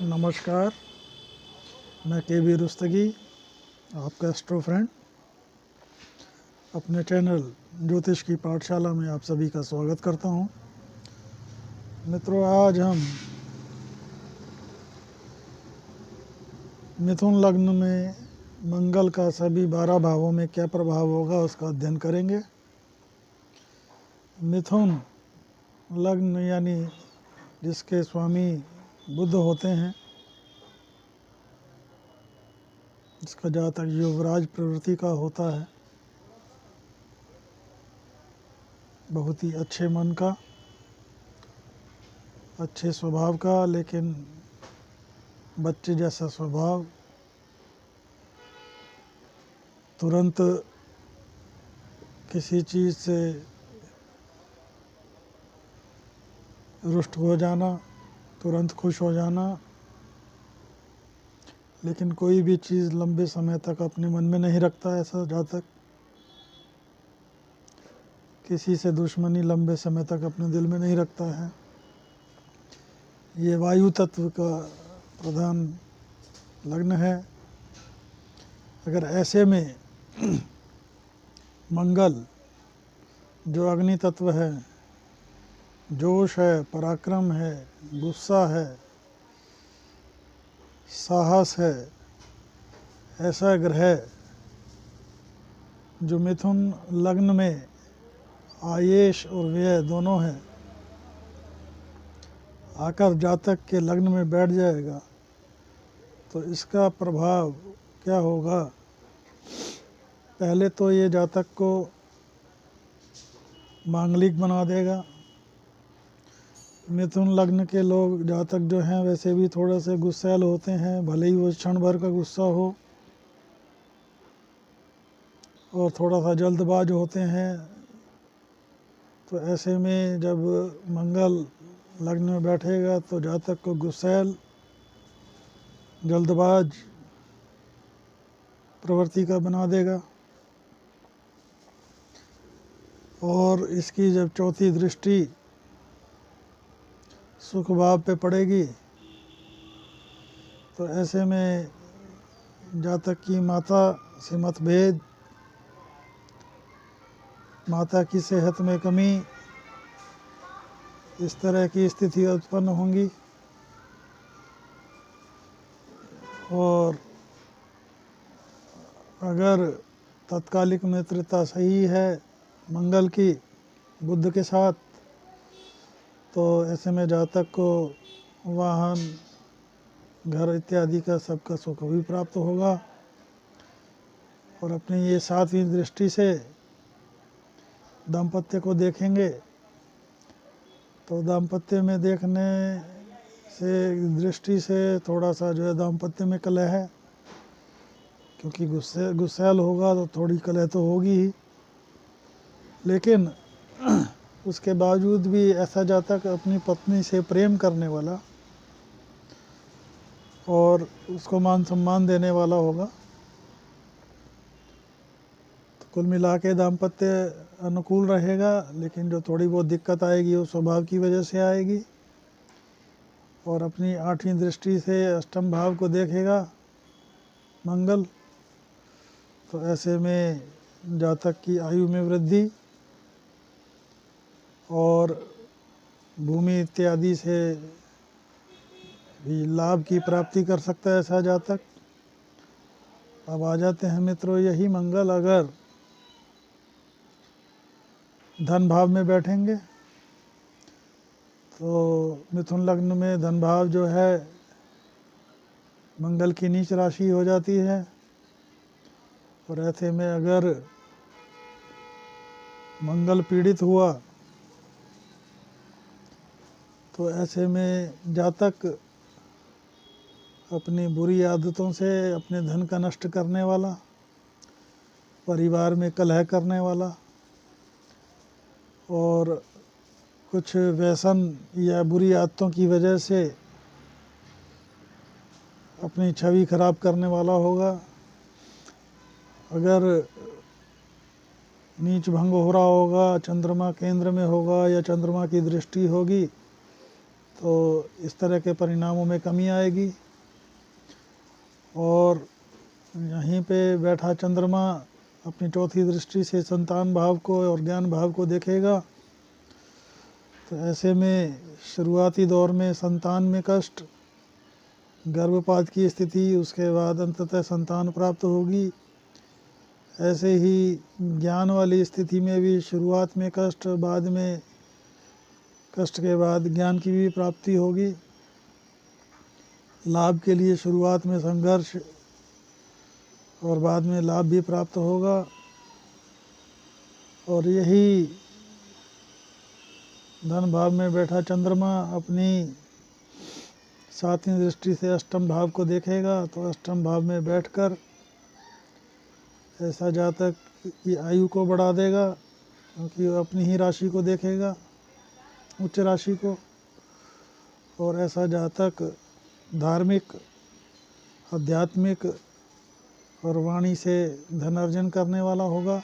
नमस्कार, मैं के रुस्तगी, आपका एस्ट्रो फ्रेंड। अपने चैनल ज्योतिष की पाठशाला में आप सभी का स्वागत करता हूं। मित्रों, आज हम मिथुन लग्न में मंगल का सभी 12 भावों में क्या प्रभाव होगा उसका अध्ययन करेंगे। मिथुन लग्न यानी जिसके स्वामी बुध होते हैं, जिसका जातक युवराज प्रवृत्ति का होता है, बहुत ही अच्छे मन का, अच्छे स्वभाव का, लेकिन बच्चे जैसा स्वभाव, तुरंत किसी चीज़ से रुष्ट हो जाना, तुरंत खुश हो जाना, लेकिन कोई भी चीज़ लंबे समय तक अपने मन में नहीं रखता ऐसा जातक। किसी से दुश्मनी लंबे समय तक अपने दिल में नहीं रखता है। ये वायु तत्व का प्रधान लग्न है। अगर ऐसे में मंगल जो अग्नि तत्व है, जोश है, पराक्रम है, गुस्सा है, साहस है, ऐसा ग्रह जो मिथुन लग्न में आयेश और व्यय दोनों है, आकर जातक के लग्न में बैठ जाएगा तो इसका प्रभाव क्या होगा। पहले तो ये जातक को मांगलिक बना देगा। मिथुन लग्न के लोग, जातक जो हैं, वैसे भी थोड़ा से गुस्सैल होते हैं, भले ही वो क्षण भर का गुस्सा हो, और थोड़ा सा जल्दबाज होते हैं। तो ऐसे में जब मंगल लग्न में बैठेगा तो जातक को गुस्सैल, जल्दबाज प्रवृत्ति का बना देगा। और इसकी जब चौथी दृष्टि सुख भाव पे पड़ेगी तो ऐसे में जातक की माता से मतभेद, माता की सेहत में कमी, इस तरह की स्थिति उत्पन्न होंगी। और अगर तात्कालिक मित्रता सही है मंगल की बुध के साथ, तो ऐसे में जातक को वाहन, घर इत्यादि का सबका सुख भी प्राप्त होगा। और अपनी ये सातवीं दृष्टि से दाम्पत्य को देखेंगे तो दाम्पत्य में देखने से, दृष्टि से थोड़ा सा जो है दाम्पत्य में कलह है, क्योंकि गुस्सैल होगा तो थोड़ी कलह तो होगी ही। लेकिन उसके बावजूद भी ऐसा जातक अपनी पत्नी से प्रेम करने वाला और उसको मान सम्मान देने वाला होगा। तो कुल मिला के दाम्पत्य अनुकूल रहेगा, लेकिन जो थोड़ी बहुत दिक्कत आएगी वो स्वभाव की वजह से आएगी। और अपनी आठवीं दृष्टि से अष्टम भाव को देखेगा मंगल, तो ऐसे में जातक की आयु में वृद्धि और भूमि इत्यादि से भी लाभ की प्राप्ति कर सकता है ऐसा जातक। अब आ जाते हैं मित्रों, यही मंगल अगर धन भाव में बैठेंगे तो मिथुन लग्न में धन भाव जो है मंगल की नीच राशि हो जाती है। और ऐसे में अगर मंगल पीड़ित हुआ तो ऐसे में जातक अपनी बुरी आदतों से अपने धन का नष्ट करने वाला, परिवार में कलह करने वाला और कुछ व्यसन या बुरी आदतों की वजह से अपनी छवि खराब करने वाला होगा। अगर नीच भंग हो रहा होगा, चंद्रमा केंद्र में होगा या चंद्रमा की दृष्टि होगी, तो इस तरह के परिणामों में कमी आएगी। और यहीं पे बैठा चंद्रमा अपनी चौथी दृष्टि से संतान भाव को और ज्ञान भाव को देखेगा। तो ऐसे में शुरुआती दौर में संतान में कष्ट, गर्भपात की स्थिति, उसके बाद अंततः संतान प्राप्त होगी। ऐसे ही ज्ञान वाली स्थिति में भी शुरुआत में कष्ट, बाद में कष्ट के बाद ज्ञान की भी प्राप्ति होगी। लाभ के लिए शुरुआत में संघर्ष और बाद में लाभ भी प्राप्त होगा। और यही धन भाव में बैठा चंद्रमा अपनी 7वीं दृष्टि से अष्टम भाव को देखेगा। तो अष्टम भाव में बैठकर ऐसा जातक की आयु को बढ़ा देगा, क्योंकि वो अपनी ही राशि को देखेगा, उच्च राशि को। और ऐसा जातक धार्मिक, आध्यात्मिक और वाणी से धन अर्जन करने वाला होगा।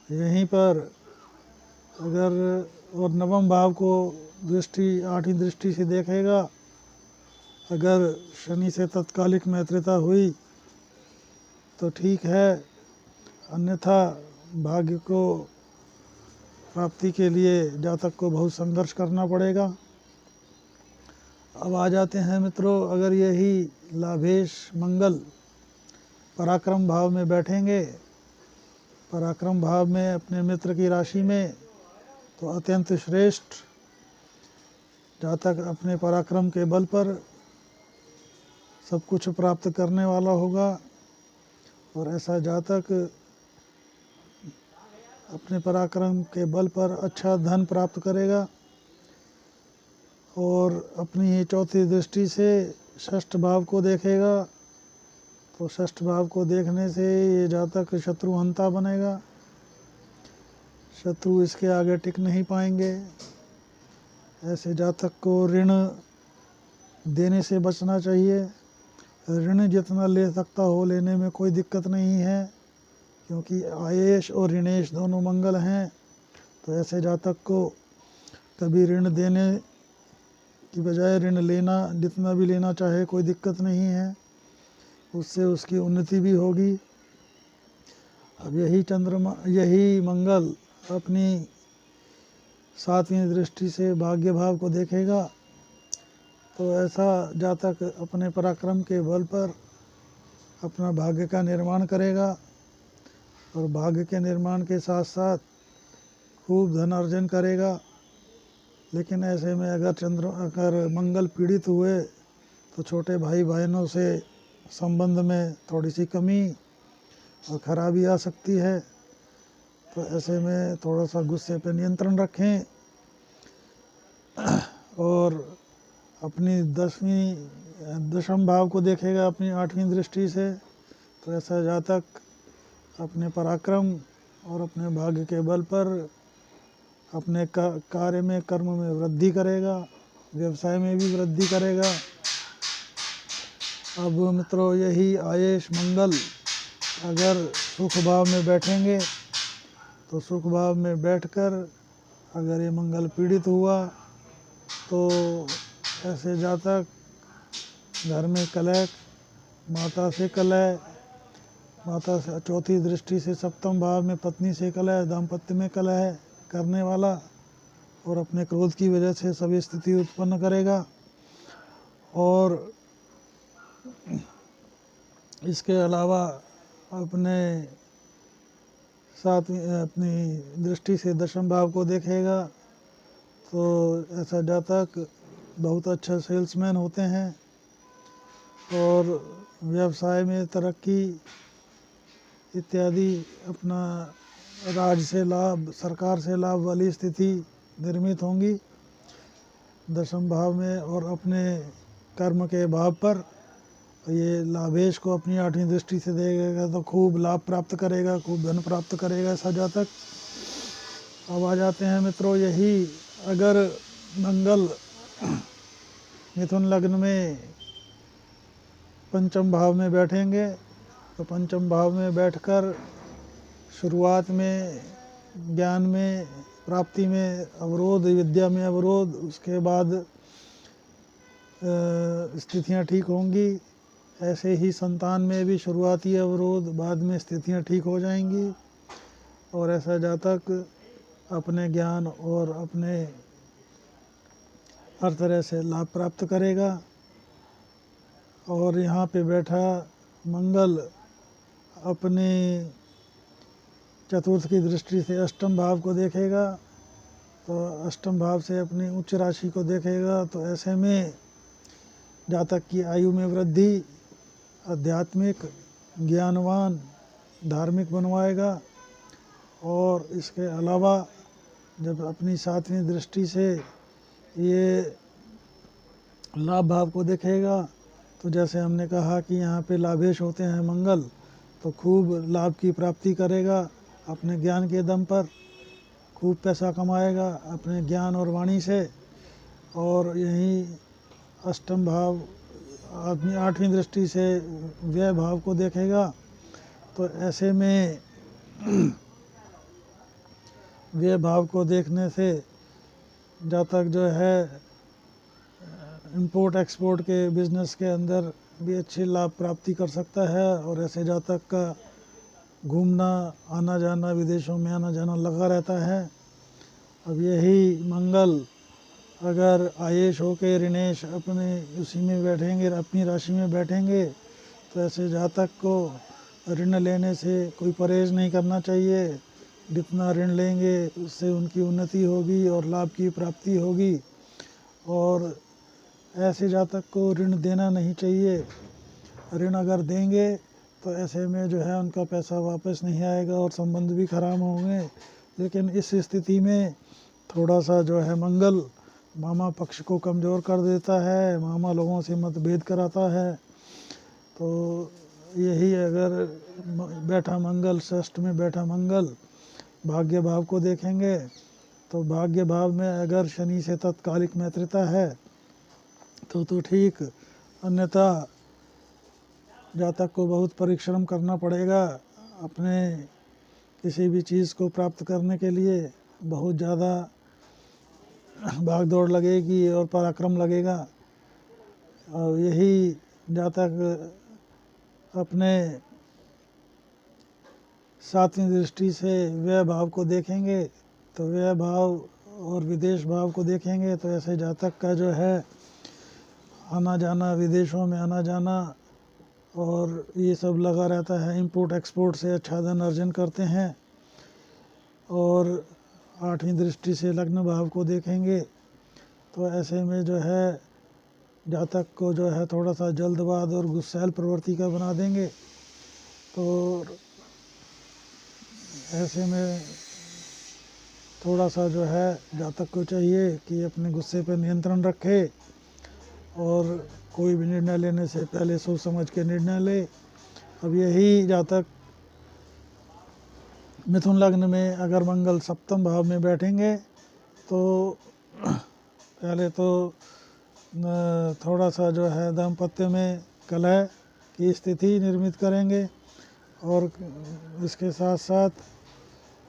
यहीं पर अगर और नवम भाव को दृष्टि 8वीं दृष्टि से देखेगा। अगर शनि से तत्कालिक मैत्रिता हुई तो ठीक है, अन्यथा भाग्य को प्राप्ति के लिए जातक को बहुत संघर्ष करना पड़ेगा। अब आ जाते हैं मित्रों, अगर यही लाभेश मंगल पराक्रम भाव में बैठेंगे, पराक्रम भाव में अपने मित्र की राशि में, तो अत्यंत श्रेष्ठ जातक अपने पराक्रम के बल पर सब कुछ प्राप्त करने वाला होगा। और ऐसा जातक अपने पराक्रम के बल पर अच्छा धन प्राप्त करेगा। और अपनी ही चौथी दृष्टि से षष्ठ भाव को देखेगा। तो षष्ठ भाव को देखने से ये जातक शत्रुहंता बनेगा, शत्रु इसके आगे टिक नहीं पाएंगे। ऐसे जातक को ऋण देने से बचना चाहिए। ऋण जितना ले सकता हो लेने में कोई दिक्कत नहीं है, क्योंकि आयेश और ऋणेश दोनों मंगल हैं। तो ऐसे जातक को कभी ऋण देने की बजाय ऋण लेना, जितना भी लेना चाहे कोई दिक्कत नहीं है, उससे उसकी उन्नति भी होगी। अब यही चंद्रमा, यही मंगल अपनी 7वीं दृष्टि से भाग्य भाव को देखेगा। तो ऐसा जातक अपने पराक्रम के बल पर अपना भाग्य का निर्माण करेगा। और भाग्य के निर्माण के साथ साथ खूब धन अर्जन करेगा। लेकिन ऐसे में अगर मंगल पीड़ित हुए तो छोटे भाई बहनों से संबंध में थोड़ी सी कमी और खराबी आ सकती है। तो ऐसे में थोड़ा सा गुस्से पे नियंत्रण रखें। और अपनी दशम भाव को देखेगा अपनी 8वीं दृष्टि से। तो ऐसा जातक अपने पराक्रम और अपने भाग्य के बल पर अपने कार्य में, कर्म में वृद्धि करेगा, व्यवसाय में भी वृद्धि करेगा। अब मित्रों, यही आयेश मंगल अगर सुख भाव में बैठेंगे, तो सुख भाव में बैठकर अगर ये मंगल पीड़ित हुआ तो ऐसे जातक घर में कलह, माता से कलह, माता से चौथी दृष्टि से सप्तम भाव में पत्नी से कलह, दाम्पत्य में कलह करने वाला और अपने क्रोध की वजह से सभी स्थिति उत्पन्न करेगा। और इसके अलावा अपनी दृष्टि से दशम भाव को देखेगा। तो ऐसा जातक बहुत अच्छा सेल्समैन होते हैं और व्यवसाय में तरक्की इत्यादि, अपना राज से लाभ, सरकार से लाभ वाली स्थिति निर्मित होंगी दशम भाव में। और अपने कर्म के भाव पर ये लाभेश को अपनी 8वीं दृष्टि से देखेगा तो खूब लाभ प्राप्त करेगा, खूब धन प्राप्त करेगा ऐसा जातक। अब आ जाते हैं मित्रों, यही अगर मंगल मिथुन लग्न में पंचम भाव में बैठेंगे, तो पंचम भाव में बैठकर शुरुआत में ज्ञान में प्राप्ति में अवरोध, विद्या में अवरोध, उसके बाद स्थितियां ठीक होंगी। ऐसे ही संतान में भी शुरुआती अवरोध, बाद में स्थितियां ठीक हो जाएंगी और ऐसा जातक अपने ज्ञान और अपने हर तरह से लाभ प्राप्त करेगा। और यहाँ पे बैठा मंगल अपनी चतुर्थ की दृष्टि से अष्टम भाव को देखेगा, तो अष्टम भाव से अपनी उच्च राशि को देखेगा। तो ऐसे में जातक की आयु में वृद्धि, आध्यात्मिक, ज्ञानवान, धार्मिक बनवाएगा। और इसके अलावा जब अपनी सातवीं दृष्टि से ये लाभ भाव को देखेगा, तो जैसे हमने कहा कि यहाँ पे लाभेश होते हैं मंगल, तो खूब लाभ की प्राप्ति करेगा अपने ज्ञान के दम पर, खूब पैसा कमाएगा अपने ज्ञान और वाणी से। और यही अष्टम भाव आदमी आठवीं दृष्टि से व्यय भाव को देखेगा। तो ऐसे में व्यय भाव को देखने से जातक जो है इंपोर्ट एक्सपोर्ट के बिजनेस के अंदर भी अच्छी लाभ प्राप्ति कर सकता है। और ऐसे जातक का घूमना, आना जाना, विदेशों में आना जाना लगा रहता है। अब यही मंगल अगर आयेश होकर ऋणेश अपने उसी में बैठेंगे, अपनी राशि में बैठेंगे, तो ऐसे जातक को ऋण लेने से कोई परहेज नहीं करना चाहिए। जितना ऋण लेंगे उससे उनकी उन्नति होगी और लाभ की प्राप्ति होगी। और ऐसे जातक को ऋण देना नहीं चाहिए। ऋण अगर देंगे तो ऐसे में जो है उनका पैसा वापस नहीं आएगा और संबंध भी खराब होंगे। लेकिन इस स्थिति में थोड़ा सा जो है मंगल मामा पक्ष को कमज़ोर कर देता है, मामा लोगों से मतभेद कराता है। तो यही अगर बैठा मंगल, षष्ठ में बैठा मंगल भाग्य भाव को देखेंगे, तो भाग्य भाव में अगर शनि से तत्कालिक मैत्रिता है तो ठीक, अन्यथा जातक को बहुत परिश्रम करना पड़ेगा अपने किसी भी चीज़ को प्राप्त करने के लिए। बहुत ज़्यादा भाग दौड़ लगेगी और पराक्रम लगेगा। और यही जातक अपने सातवीं दृष्टि से व्यय भाव को देखेंगे, तो व्यय भाव और विदेश भाव को देखेंगे, तो ऐसे जातक का जो है आना जाना, विदेशों में आना जाना और ये सब लगा रहता है। इंपोर्ट एक्सपोर्ट से अच्छा धन अर्जन करते हैं। और आठवीं दृष्टि से लग्न भाव को देखेंगे, तो ऐसे में जो है जातक को जो है थोड़ा सा जल्दबाज और गुस्सैल प्रवृत्ति का बना देंगे। तो ऐसे में थोड़ा सा जो है जातक को चाहिए कि अपने गुस्से पर नियंत्रण रखे और कोई भी निर्णय लेने से पहले सोच समझ के निर्णय ले। अब यही जातक मिथुन लग्न में अगर मंगल सप्तम भाव में बैठेंगे, तो पहले तो थोड़ा सा जो है दाम्पत्य में कलह की स्थिति निर्मित करेंगे और इसके साथ साथ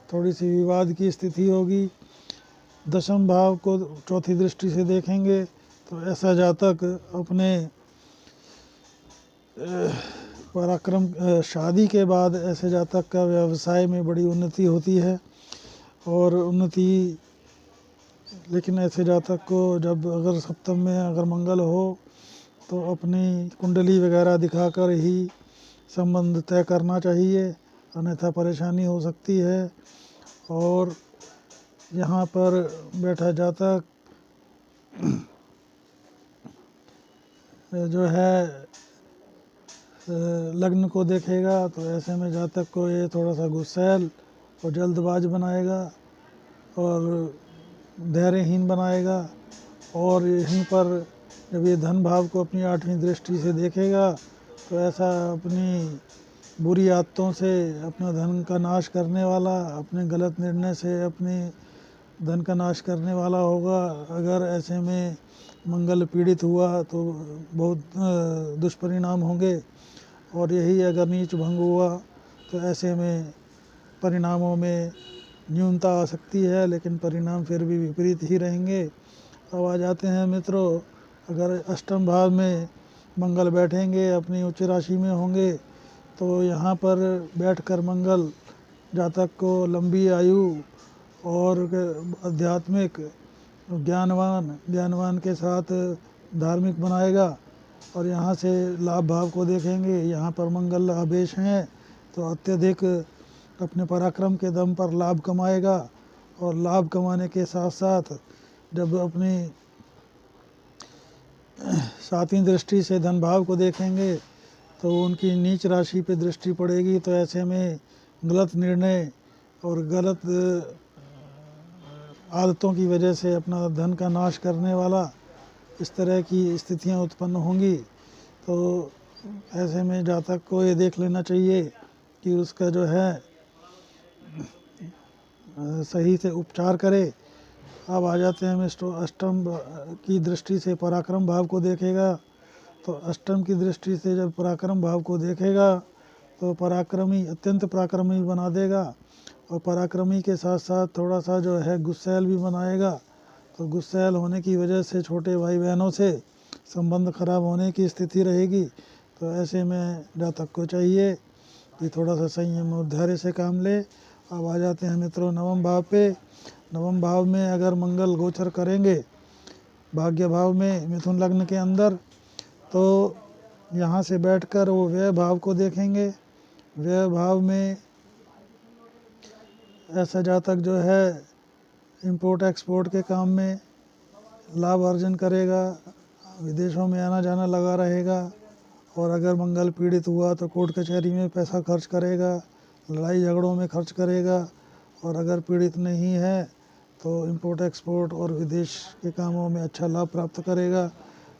थोड़ी सी विवाद की स्थिति होगी। दशम भाव को चौथी दृष्टि से देखेंगे, तो ऐसा जातक अपने पराक्रम, शादी के बाद ऐसे जातक का व्यवसाय में बड़ी उन्नति होती है। और उन्नति, लेकिन ऐसे जातक को जब अगर सप्तम में अगर मंगल हो तो अपनी कुंडली वगैरह दिखाकर ही संबंध तय करना चाहिए, अन्यथा परेशानी हो सकती है। और यहाँ पर बैठा जातक जो है लग्न को देखेगा, तो ऐसे में जातक को ये थोड़ा सा गुस्सैल और जल्दबाज बनाएगा और धैर्यहीन बनाएगा। और यहीं पर जब ये धन भाव को अपनी आठवीं दृष्टि से देखेगा, तो ऐसा अपनी बुरी आदतों से अपना धन का नाश करने वाला, अपने गलत निर्णय से अपने धन का नाश करने वाला होगा। अगर ऐसे में मंगल पीड़ित हुआ तो बहुत दुष्परिणाम होंगे। और यही अगर नीच भंग हुआ तो ऐसे में परिणामों में न्यूनता आ सकती है, लेकिन परिणाम फिर भी विपरीत ही रहेंगे। अब आ जाते हैं मित्रों, अगर अष्टम भाव में मंगल बैठेंगे, अपनी उच्च राशि में होंगे, तो यहाँ पर बैठकर मंगल जातक को लंबी आयु और आध्यात्मिक ज्ञानवान के साथ धार्मिक बनाएगा। और यहाँ से लाभ भाव को देखेंगे, यहाँ पर मंगल आवेश हैं तो अत्यधिक अपने पराक्रम के दम पर लाभ कमाएगा। और लाभ कमाने के साथ साथ जब अपनी सातवीं दृष्टि से धन भाव को देखेंगे तो उनकी नीच राशि पे दृष्टि पड़ेगी, तो ऐसे में गलत निर्णय और गलत आदतों की वजह से अपना धन का नाश करने वाला इस तरह की स्थितियां उत्पन्न होंगी। तो ऐसे में जातक को ये देख लेना चाहिए कि उसका जो है सही से उपचार करे। अब आ जाते हैं अष्टम की दृष्टि से पराक्रम भाव को देखेगा, तो अष्टम की दृष्टि से जब पराक्रम भाव को देखेगा तो पराक्रमी अत्यंत पराक्रमी बना देगा। और पराक्रमी के साथ साथ थोड़ा सा जो है गुस्सैल भी बनाएगा। तो गुस्सैल होने की वजह से छोटे भाई बहनों से संबंध खराब होने की स्थिति रहेगी। तो ऐसे में जातक को चाहिए कि थोड़ा सा संयम और धैर्य से काम ले। अब आ जाते हैं मित्रों नवम भाव पे। नवम भाव में अगर मंगल गोचर करेंगे भाग्य भाव में मिथुन लग्न के अंदर, तो यहाँ से बैठकर वो व्यय भाव को देखेंगे। व्यय भाव में ऐसा जातक जो है इंपोर्ट एक्सपोर्ट के काम में लाभ अर्जन करेगा, विदेशों में आना जाना लगा रहेगा। और अगर मंगल पीड़ित हुआ तो कोर्ट कचहरी में पैसा खर्च करेगा, लड़ाई झगड़ों में खर्च करेगा। और अगर पीड़ित नहीं है तो इंपोर्ट एक्सपोर्ट और विदेश के कामों में अच्छा लाभ प्राप्त करेगा।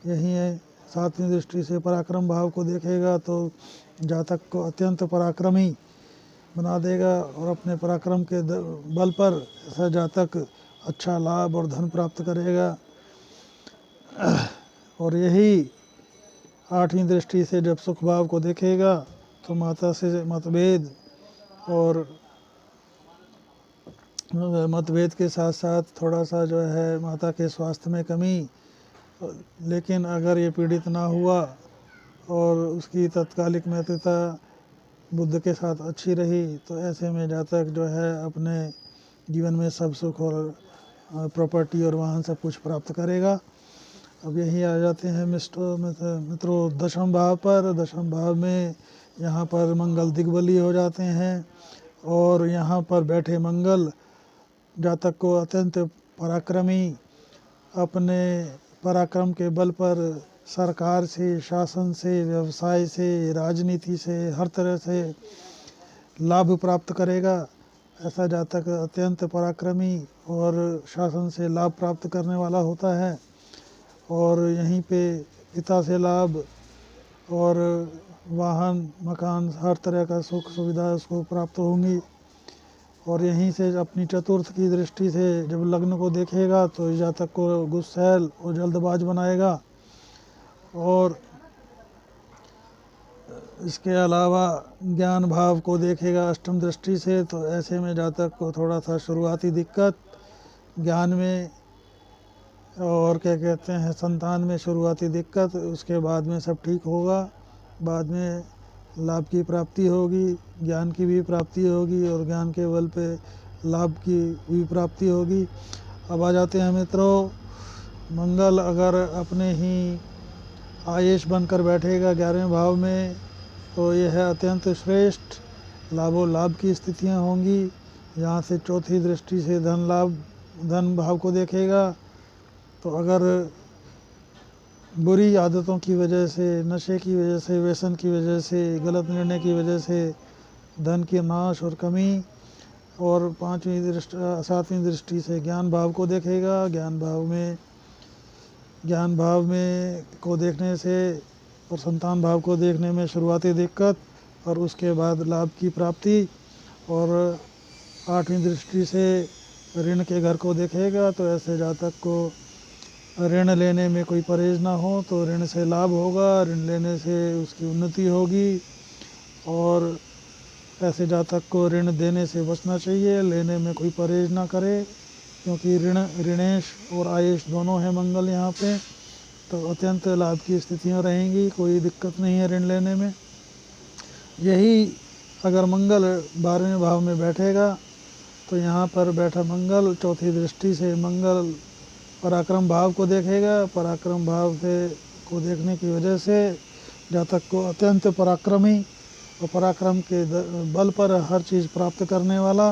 यही है, सातवीं दृष्टि से पराक्रम भाव को देखेगा तो जातक को अत्यंत पराक्रमी बना देगा। और अपने पराक्रम के बल पर ऐसा जातक अच्छा लाभ और धन प्राप्त करेगा। और यही आठवीं दृष्टि से जब सुख भाव को देखेगा तो माता से मतभेद और मतभेद के साथ साथ थोड़ा सा जो है माता के स्वास्थ्य में कमी, लेकिन अगर ये पीड़ित ना हुआ और उसकी तत्कालिक मित्रता बुद्ध के साथ अच्छी रही, तो ऐसे में जातक जो है अपने जीवन में सब सुख और प्रॉपर्टी और वाहन सब कुछ प्राप्त करेगा। अब यही आ जाते हैं मित्रों दशम भाव पर। दशम भाव में यहाँ पर मंगल दिग्बली हो जाते हैं और यहाँ पर बैठे मंगल जातक को अत्यंत पराक्रमी अपने पराक्रम के बल पर सरकार से, शासन से, व्यवसाय से, राजनीति से, हर तरह से लाभ प्राप्त करेगा। ऐसा जातक अत्यंत पराक्रमी और शासन से लाभ प्राप्त करने वाला होता है। और यहीं पे पिता से लाभ और वाहन मकान हर तरह का सुख सुविधा उसको प्राप्त होंगी। और यहीं से अपनी चतुर्थ की दृष्टि से जब लग्न को देखेगा तो जातक को गुस्सैल और जल्दबाज बनाएगा। और इसके अलावा ज्ञान भाव को देखेगा अष्टम दृष्टि से, तो ऐसे में जातक को थोड़ा सा शुरुआती दिक्कत ज्ञान में और क्या कहते हैं संतान में शुरुआती दिक्कत, उसके बाद में सब ठीक होगा। बाद में लाभ की प्राप्ति होगी, ज्ञान की भी प्राप्ति होगी और ज्ञान के बल पे लाभ की भी प्राप्ति होगी। अब आ जाते हैं मित्रों, मंगल अगर अपने ही आयेश बनकर बैठेगा 11वें भाव में, तो यह है अत्यंत श्रेष्ठ लाभ की स्थितियां होंगी। यहाँ से चौथी दृष्टि से धन भाव को देखेगा, तो अगर बुरी आदतों की वजह से, नशे की वजह से, व्यसन की वजह से, गलत निर्णय की वजह से धन की नाश और कमी। और सातवीं दृष्टि से ज्ञान भाव को देखेगा। ज्ञान भाव में को देखने से और संतान भाव को देखने में शुरुआती दिक्कत और उसके बाद लाभ की प्राप्ति। और आठवीं दृष्टि से ऋण के घर को देखेगा, तो ऐसे जातक को ऋण लेने में कोई परहेज ना हो तो ऋण से लाभ होगा, ऋण लेने से उसकी उन्नति होगी। और ऐसे जातक को ऋण देने से बचना चाहिए, लेने में कोई परहेज ना करे, क्योंकि ऋणेश और आयेश दोनों है मंगल यहाँ पे, तो अत्यंत लाभ की स्थितियाँ रहेंगी, कोई दिक्कत नहीं है ऋण लेने में। यही अगर मंगल 12वें भाव में बैठेगा तो यहाँ पर बैठा मंगल चौथी दृष्टि से मंगल पराक्रम भाव को देखेगा। पराक्रम भाव से को देखने की वजह से जातक को अत्यंत पराक्रमी और पराक्रम के बल पर हर चीज़ प्राप्त करने वाला,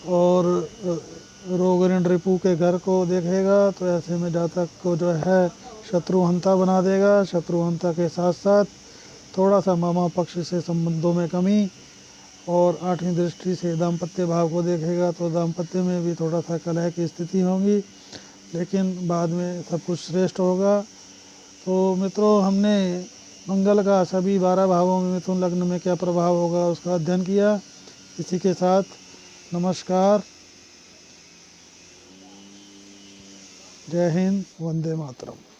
और रोग ऋण रिपु के घर को देखेगा, तो ऐसे में जातक को जो है शत्रुहंता बना देगा। शत्रुहंता के साथ साथ थोड़ा सा मामा पक्ष से संबंधों में कमी, और 8वीं दृष्टि से दाम्पत्य भाव को देखेगा, तो दाम्पत्य में भी थोड़ा सा कलह की स्थिति होगी, लेकिन बाद में सब कुछ श्रेष्ठ होगा। तो मित्रों, हमने मंगल का सभी 12 भावों में मिथुन लग्न में क्या प्रभाव होगा उसका अध्ययन किया। इसी के साथ नमस्कार, जय हिंद, वंदे मातरम।